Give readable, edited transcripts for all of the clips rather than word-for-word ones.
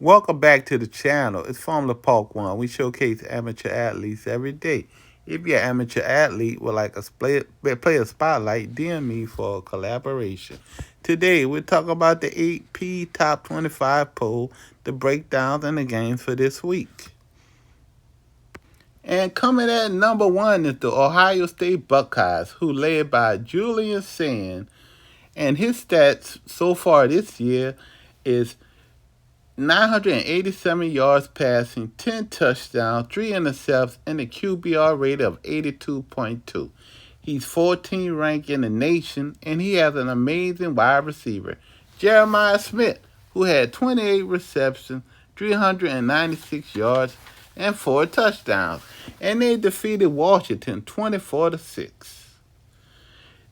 Welcome back to the channel. It's Formula Park One. We showcase amateur athletes every day. If you're an amateur athlete would like a play a spotlight, DM me for a collaboration. Today we're talking about the 8P Top 25 poll, the breakdowns and the games for this week. And coming at number one is the Ohio State Buckeyes, who led by Julian Sand, and his stats so far this year is 987 yards passing, 10 touchdowns, 3 interceptions, and a QBR rate of 82.2. He's 14th ranked in the nation, and he has an amazing wide receiver, Jeremiah Smith, who had 28 receptions, 396 yards, and 4 touchdowns. And they defeated Washington 24-6.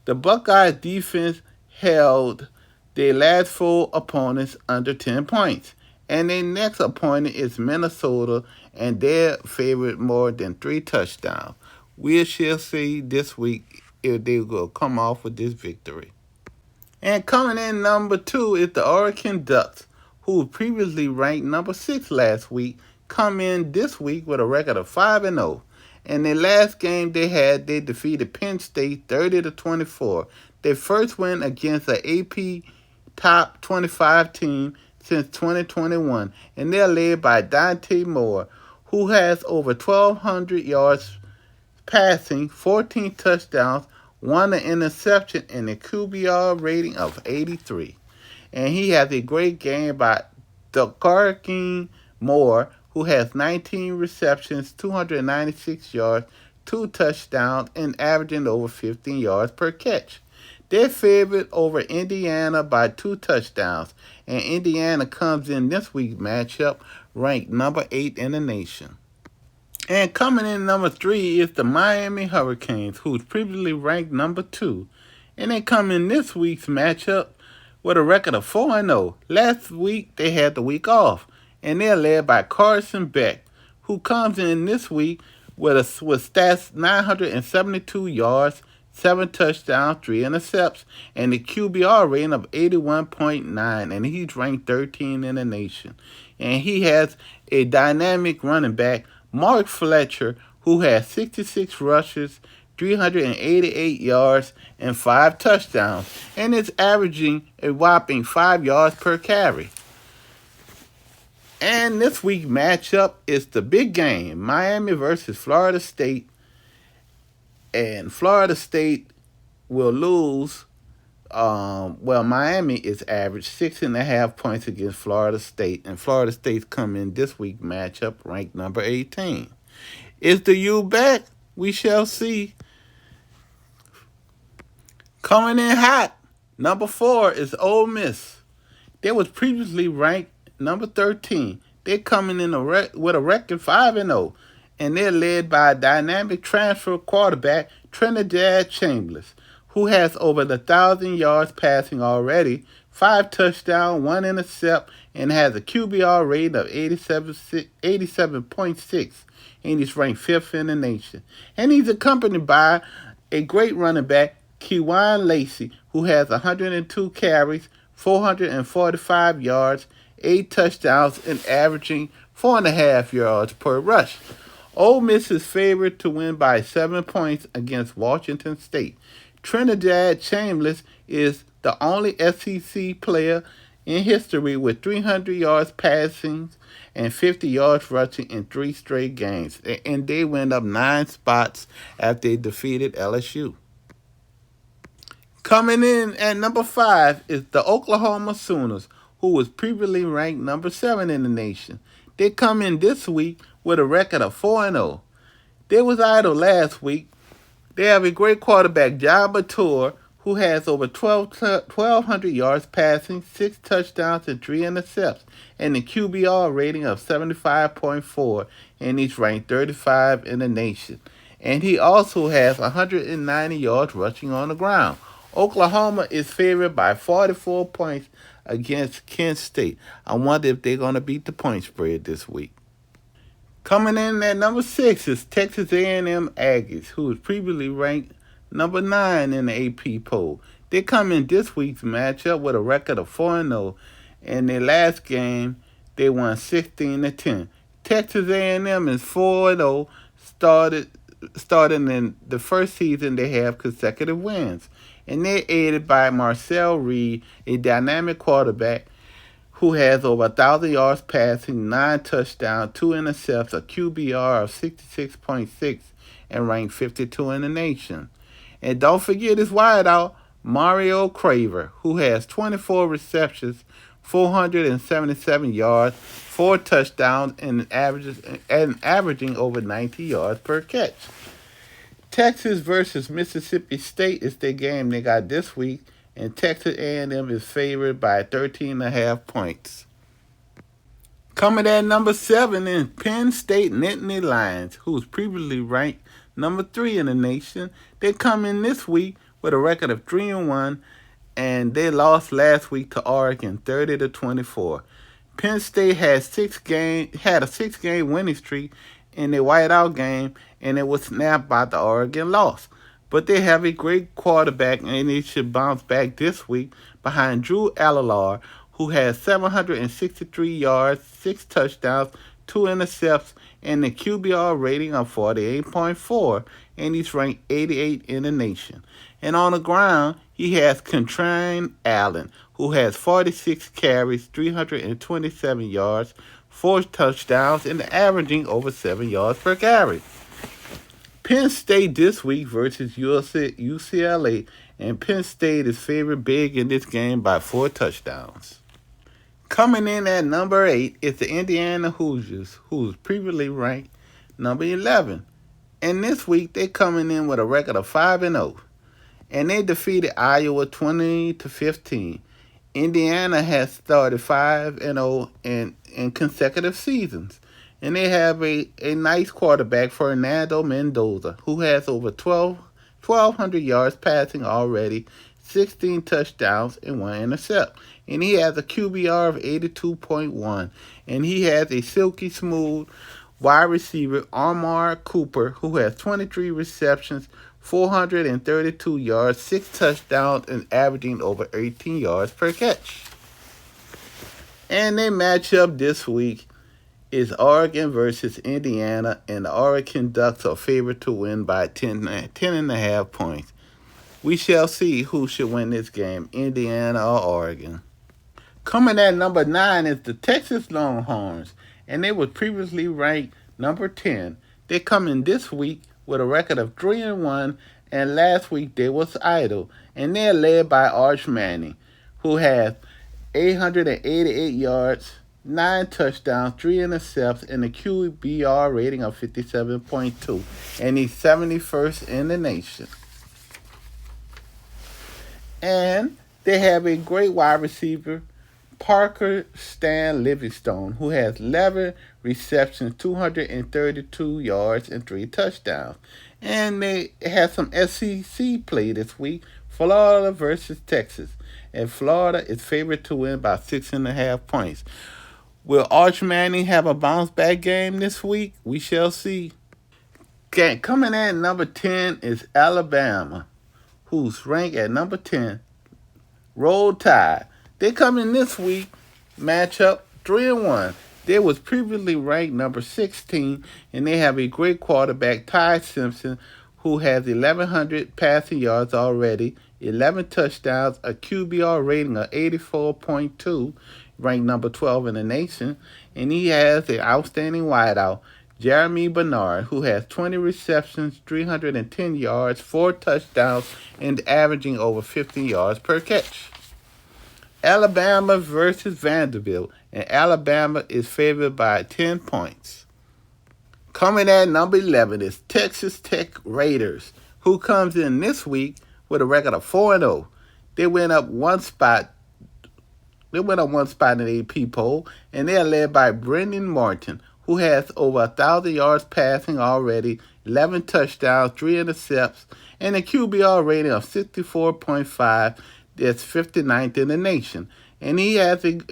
The Buckeyes defense held their last 4 opponents under 10 points. And their next opponent is Minnesota, and they're favored more than 3 touchdowns. We shall see this week if they will come off with this victory. And coming in number 2 is the Oregon Ducks, who was previously ranked number 6 last week, come in this week with a record of 5-0. In their last game they defeated Penn State 30-24. Their first win against an AP Top 25 team since 2021, and they're led by Dante Moore, who has over 1,200 yards passing, 14 touchdowns, 1 interception, and a QBR rating of 83. And he has a great game by Dakarkin Moore, who has 19 receptions, 296 yards, 2 touchdowns, and averaging over 15 yards per catch. They're favored over Indiana by 2 touchdowns, and Indiana comes in this week's matchup ranked number 8 in the nation. And coming in number 3 is the Miami Hurricanes, who's previously ranked number 2. And they come in this week's matchup with a record of 4-0. Last week they had the week off, and they're led by Carson Beck, who comes in this week with stats 972 yards, 7 touchdowns, 3 interceptions, and a QBR rating of 81.9, and he's ranked 13 in the nation. And he has a dynamic running back, Mark Fletcher, who has 66 rushes, 388 yards, and 5 touchdowns, and is averaging a whopping 5 yards per carry. And this week's matchup is the big game, Miami versus Florida State. And Florida State will lose. Miami is average 6.5 points against Florida State, and Florida State's come in this week matchup ranked number 18. Is the U back? We shall see. Coming in hot, number 4 is Ole Miss. They was previously ranked number 13. They're coming in with a record 5-0. And they're led by a dynamic transfer quarterback, Trinidad Chambers, who has over 1,000 yards passing already, 5 touchdowns, 1 intercept, and has a QBR rate of 87.6, and he's ranked 5th in the nation. And he's accompanied by a great running back, Kewan Lacey, who has 102 carries, 445 yards, 8 touchdowns, and averaging 4.5 yards per rush. Ole Miss is favored to win by 7 points against Washington State. Trinidad Chambers is the only SEC player in history with 300 yards passing and 50 yards rushing in 3 straight games. And they went up 9 spots after they defeated LSU. Coming in at number 5 is the Oklahoma Sooners, who was previously ranked number 7 in the nation. They come in this week with a record of 4-0. They was idle last week. They have a great quarterback, John Bator, who has over 1,200 yards passing, 6 touchdowns, and 3 interceptions, and a QBR rating of 75.4, and he's ranked 35 in the nation. And he also has 190 yards rushing on the ground. Oklahoma is favored by 44 points against Kent State. I wonder if they're going to beat the point spread this week. Coming in at number 6 is Texas A&M Aggies, who was previously ranked number 9 in the AP poll. They come in this week's matchup with a record of 4-0. In their last game, They won 16-10. Texas A&M is 4-0. Starting in the first season, they have consecutive wins, and they're aided by Marcel Reed, a dynamic quarterback who has over 1,000 yards passing, 9 touchdowns, 2 intercepts, a QBR of 66.6, and ranked 52 in the nation. And don't forget his wideout, Mario Craver, who has 24 receptions, 477 yards, 4 touchdowns, and averaging over 90 yards per catch. Texas versus Mississippi State is the game they got this week, and Texas A&M is favored by 13.5 points. Coming at number 7 is Penn State Nittany Lions, who's previously ranked number 3 in the nation. They come in this week with a record of 3-1, and they lost last week to Oregon 30-24. Penn State had a 6-game winning streak in the whiteout game, and it was snapped by the Oregon loss. But they have a great quarterback, and they should bounce back this week behind Drew Allar, who has 763 yards, 6 touchdowns, 2 intercepts, and a QBR rating of 48.4, and he's ranked 88 in the nation. And on the ground, he has Contrain Allen, who has 46 carries, 327 yards, 4 touchdowns, and averaging over 7 yards per carry. Penn State this week versus UCLA, and Penn State is favored big in this game by 4 touchdowns. Coming in at number 8 is the Indiana Hoosiers, who's previously ranked number 11. And this week, they're coming in with a record of 5-0. And they defeated Iowa 20-15. Indiana has started 5-0 in consecutive seasons. And they have a nice quarterback, Fernando Mendoza, who has over 1,200 yards passing already, 16 touchdowns, and 1 intercept. And he has a QBR of 82.1. And he has a silky smooth wide receiver, Amari Cooper, who has 23 receptions, 432 yards, 6 touchdowns, and averaging over 18 yards per catch. And their matchup this week is Oregon versus Indiana, and the Oregon Ducks are favored to win by 10.5 points. We shall see who should win this game, Indiana or Oregon. Coming at number 9 is the Texas Longhorns, and they were previously ranked number 10. They come in this week with a record of 3-1, and last week they was idle, and they're led by Arch Manning, who has 888 yards, 9 touchdowns, 3 intercepts, and a QBR rating of 57.2, and he's 71st in the nation. And they have a great wide receiver, Parker Stan Livingstone, who has 11 receptions, 232 yards, and 3 touchdowns. And they have some SEC play this week, Florida versus Texas. And Florida is favored to win by 6.5 points. Will Arch Manning have a bounce-back game this week? We shall see. Okay, coming in at number 10 is Alabama, who's ranked at number 10. Roll Tide. They come in this week, matchup 3-1. They was previously ranked number 16, and they have a great quarterback, Ty Simpson, who has 1,100 passing yards already, 11 touchdowns, a QBR rating of 84.2, ranked number 12 in the nation, and he has an outstanding wideout, Jeremy Bernard, who has 20 receptions, 310 yards, 4 touchdowns, and averaging over 50 yards per catch. Alabama versus Vanderbilt, and Alabama is favored by 10 points. Coming at number 11 is Texas Tech Raiders, who comes in this week with a record of 4-0. They went up one spot. in the AP poll, and they are led by Brendan Martin, who has over 1,000 yards passing already, 11 touchdowns, 3 intercepts, and a QBR rating of 64.5. That's 59th in the nation. And he has an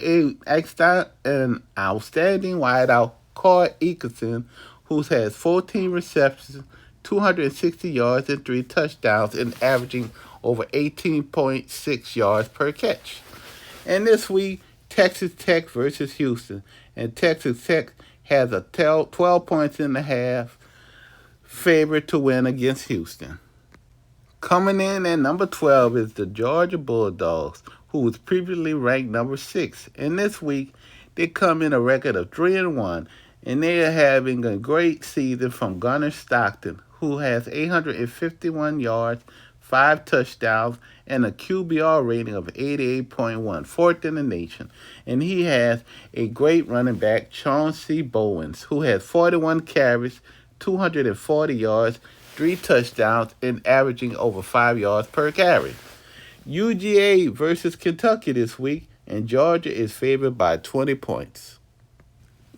outstanding wideout, Corey Eakerson, who has 14 receptions, 260 yards, and 3 touchdowns, and averaging over 18.6 yards per catch. And this week, Texas Tech versus Houston. and Texas Tech has a 12 points in the half favorite to win against Houston. Coming in at number 12 is the Georgia Bulldogs, who was previously ranked number 6. And this week, they come in a record of 3-1, and they are having a great season from Gunnar Stockton, who has 851 yards, 5 touchdowns, and a QBR rating of 88.1, fourth in the nation. And he has a great running back, Chauncey Bowens, who has 41 carries, 240 yards, 3 touchdowns, and averaging over 5 yards per carry. UGA versus Kentucky this week, and Georgia is favored by 20 points.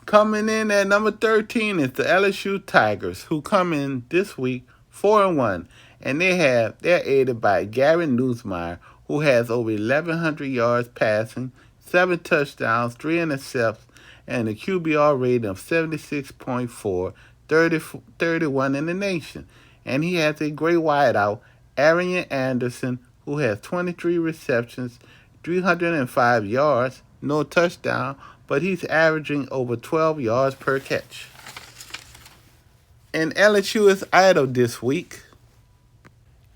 Coming in at number 13 is the LSU Tigers, who come in this week 4-1, and they're aided by Gary Newsmeyer, who has over 1,100 yards passing, 7 touchdowns, 3 interceptions, and a QBR rating of 76.4, 31 in the nation. And he has a great wideout, Arian Anderson, who has 23 receptions, 305 yards, no touchdown, but he's averaging over 12 yards per catch. And LSU is idle this week.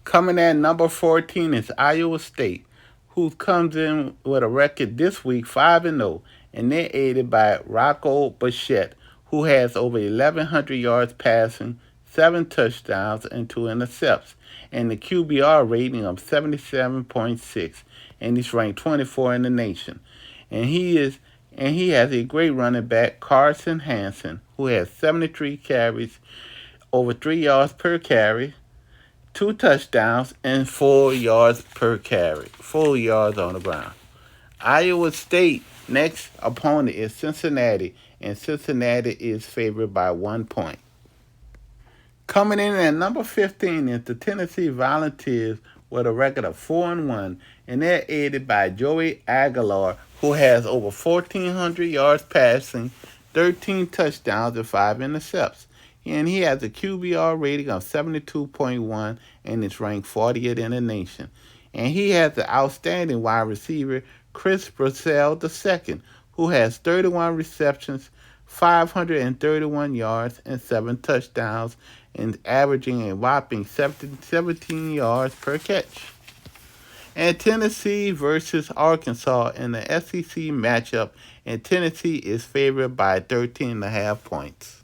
Coming at number 14 is Iowa State, who comes in with a record this week 5-0, and they're aided by Rocco Bichette, who has over 1,100 yards passing, 7 touchdowns, and 2 interceptions, and the QBR rating of 77.6, and he's ranked 24 in the nation. And he has a great running back, Carson Hansen, who has 73 carries, over 3 yards per carry, 2 touchdowns, and 4 yards per carry, 4 yards on the ground. Iowa State next opponent is Cincinnati, and Cincinnati is favored by 1 point. Coming in at number 15 is the Tennessee Volunteers with a record of 4-1, and they're aided by Joey Aguilar, who has over 1,400 yards passing, 13 touchdowns, and 5 interceptions. And he has a QBR rating of 72.1 and is ranked 40th in the nation. And he has the outstanding wide receiver, Chris Brissell II, who has 31 receptions, 531 yards, and 7 touchdowns, and averaging a whopping 17 yards per catch. And Tennessee versus Arkansas in the SEC matchup, and Tennessee is favored by 13.5 points.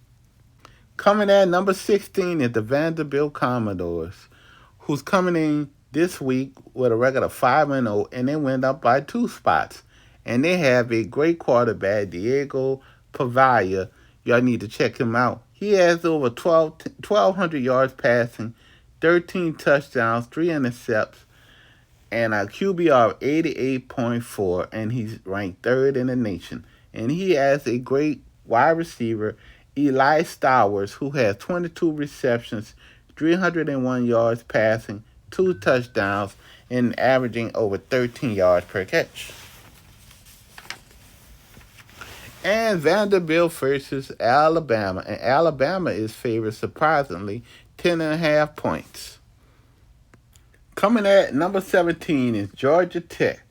Coming at number 16 is the Vanderbilt Commodores, who's coming in this week with a record of 5-0, and they went up by 2 spots. And they have a great quarterback, Diego Pavia. Y'all need to check him out. He has over 1,200 yards passing, 13 touchdowns, 3 interceptions, and a QBR of 88.4, and he's ranked 3rd in the nation. And he has a great wide receiver, Eli Stowers, who has 22 receptions, 301 yards passing, 2 touchdowns, and averaging over 13 yards per catch. And Vanderbilt versus Alabama, and Alabama is favored surprisingly 10.5 points. Coming at number 17 is Georgia Tech,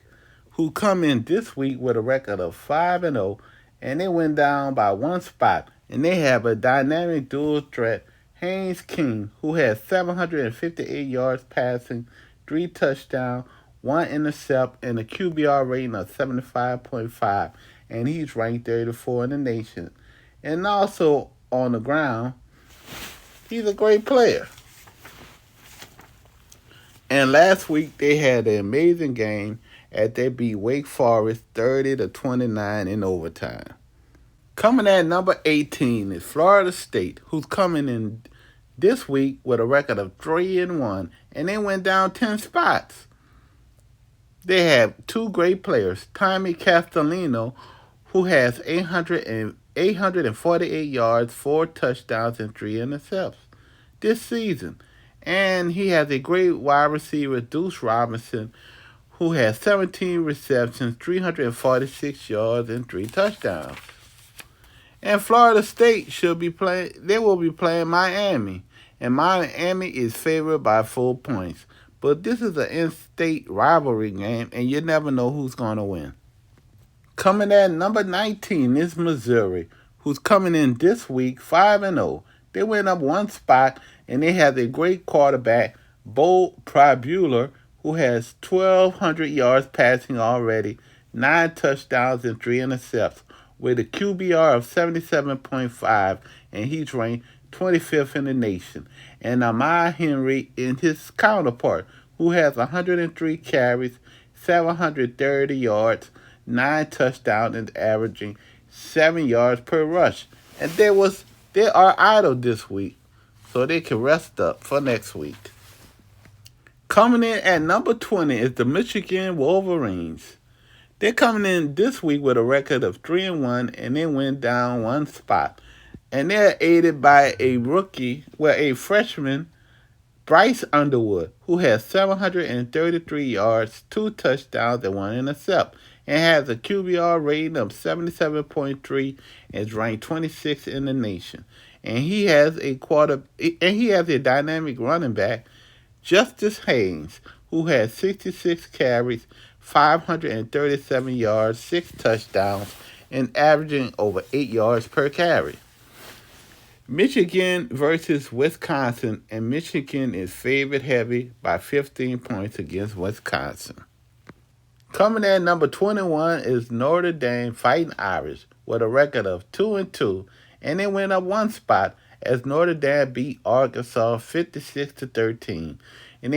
who come in this week with a record of 5-0, and they went down by 1 spot. And they have a dynamic dual threat, Haynes King, who has 758 yards passing, 3 touchdowns, 1 intercept, and a QBR rating of 75.5. And he's ranked 34 in the nation. And also on the ground, he's a great player. And last week they had an amazing game as they beat Wake Forest 30-29 in overtime. Coming at number 18 is Florida State, who's coming in this week with a record of 3-1, and they went down 10 spots. They have 2 great players, Tommy Castellino, who has 848 yards, 4 touchdowns, and 3 interceptions this season. And he has a great wide receiver, Deuce Robinson, who has 17 receptions, 346 yards, and 3 touchdowns. And Florida State will be playing Miami. And Miami is favored by 4 points. But this is an in-state rivalry game, and you never know who's going to win. Coming at number 19 is Missouri, who's coming in this week 5-0. They went up one spot, and they have a great quarterback, Bo Pribular, who has 1,200 yards passing already, 9 touchdowns and 3 interceptions, with a QBR of 77.5, and he's ranked 25th in the nation. And Amar Henry is his counterpart, who has 103 carries, 730 yards, 9 touchdowns, and averaging 7 yards per rush. And they are idle this week, so they can rest up for next week. Coming in at number 20 is the Michigan Wolverines. They're coming in this week with a record of 3-1, and they went down one spot. And they're aided by a freshman, Bryce Underwood, who has 733 yards, 2 touchdowns, and 1 intercept, and has a QBR rating of 77.3 and is ranked 26th in the nation. And he has a dynamic running back, Justice Haynes, who has 66 carries, 537 yards, 6 touchdowns, and averaging over 8 yards per carry. Michigan versus Wisconsin, and Michigan is favored heavy by 15 points against Wisconsin. Coming in number 21 is Notre Dame Fighting Irish with a record of 2-2, and they went up one spot as Notre Dame beat Arkansas 56-13. And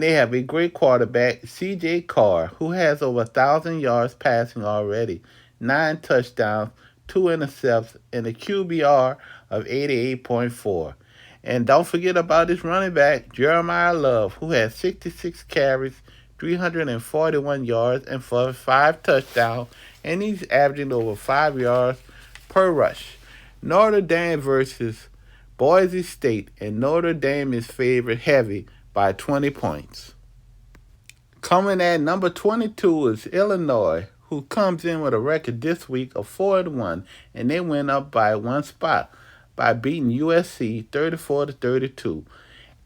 they have a great quarterback, C.J. Carr, who has over 1,000 yards passing already, 9 touchdowns, 2 interceptions, and a QBR of 88.4. And don't forget about his running back, Jeremiah Love, who has 66 carries, 341 yards, and 5 touchdowns, and he's averaging over 5 yards per rush. Notre Dame versus Boise State, and Notre Dame is favored heavy by 20 points. Coming at number 22 is Illinois, who comes in with a record this week of 4-1, and they went up by one spot by beating USC 34-32.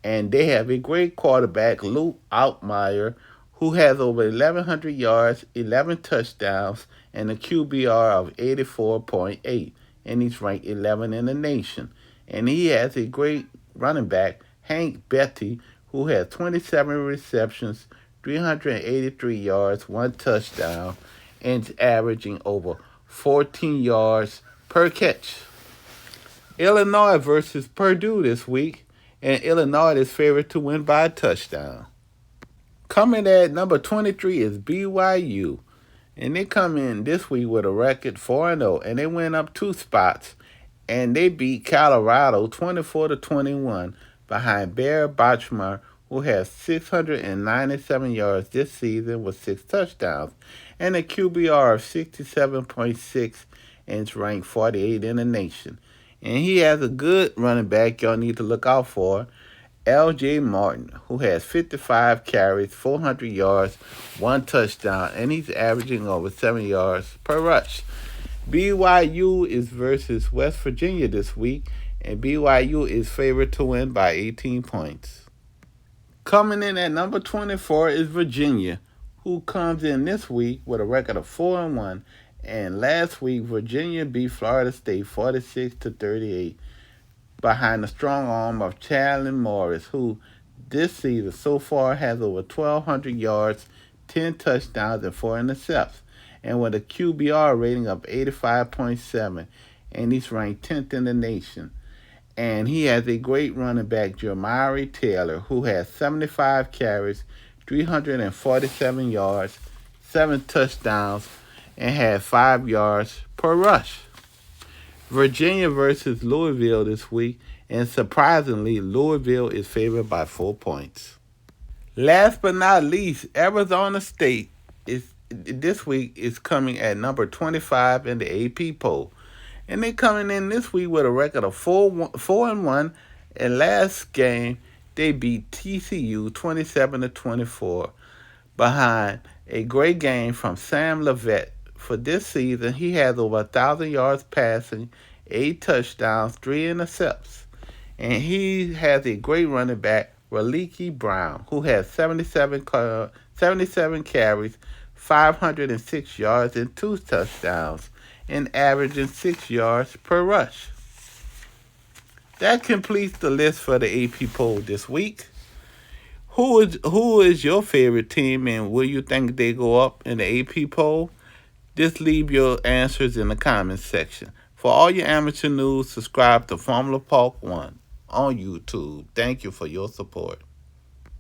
And they have a great quarterback, Luke Altmaier, who has over 1,100 yards, 11 touchdowns, and a QBR of 84.8, and he's ranked 11th in the nation. And he has a great running back, Hank Betty, who has 27 receptions, 383 yards, 1 touchdown, and is averaging over 14 yards per catch. Illinois versus Purdue this week, and Illinois is favored to win by a touchdown. Coming at number 23 is BYU, and they come in this week with a record 4-0, and they went up two spots, and they beat Colorado 24-21 behind Bear Bachmar, who has 697 yards this season with 6 touchdowns, and a QBR of 67.6, and is ranked 48 in the nation. And he has a good running back y'all need to look out for, L.J. Martin, who has 55 carries, 400 yards, 1 touchdown, and he's averaging over 7 yards per rush. BYU is versus West Virginia this week, and BYU is favored to win by 18 points. Coming in at number 24 is Virginia, who comes in this week with a record of 4-1, and last week Virginia beat Florida State 46-38 behind the strong arm of Chandler Morris, who this season so far has over 1,200 yards, 10 touchdowns, and 4 interceptions, and with a QBR rating of 85.7, and he's ranked 10th in the nation. And he has a great running back, Jeremiah Taylor, who has 75 carries, 347 yards, 7 touchdowns, and had 5 yards per rush. Virginia versus Louisville this week, and surprisingly, Louisville is favored by 4 points. Last but not least, Arizona State this week is coming at number 25 in the AP poll. And they're coming in this week with a record of 4-1, and last game they beat TCU 27-24 behind a great game from Sam Levitt. For this season, he has over 1,000 yards passing, 8 touchdowns, 3 interceptions. And he has a great running back, Raleigh Brown, who has 77 carries, 506 yards and 2 touchdowns, and averaging 6 yards per rush. That completes the list for the AP poll this week. Who is your favorite team, and will you think they go up in the AP poll? Just leave your answers in the comments section. For all your amateur news, subscribe to Formula Park 1 on YouTube. Thank you for your support.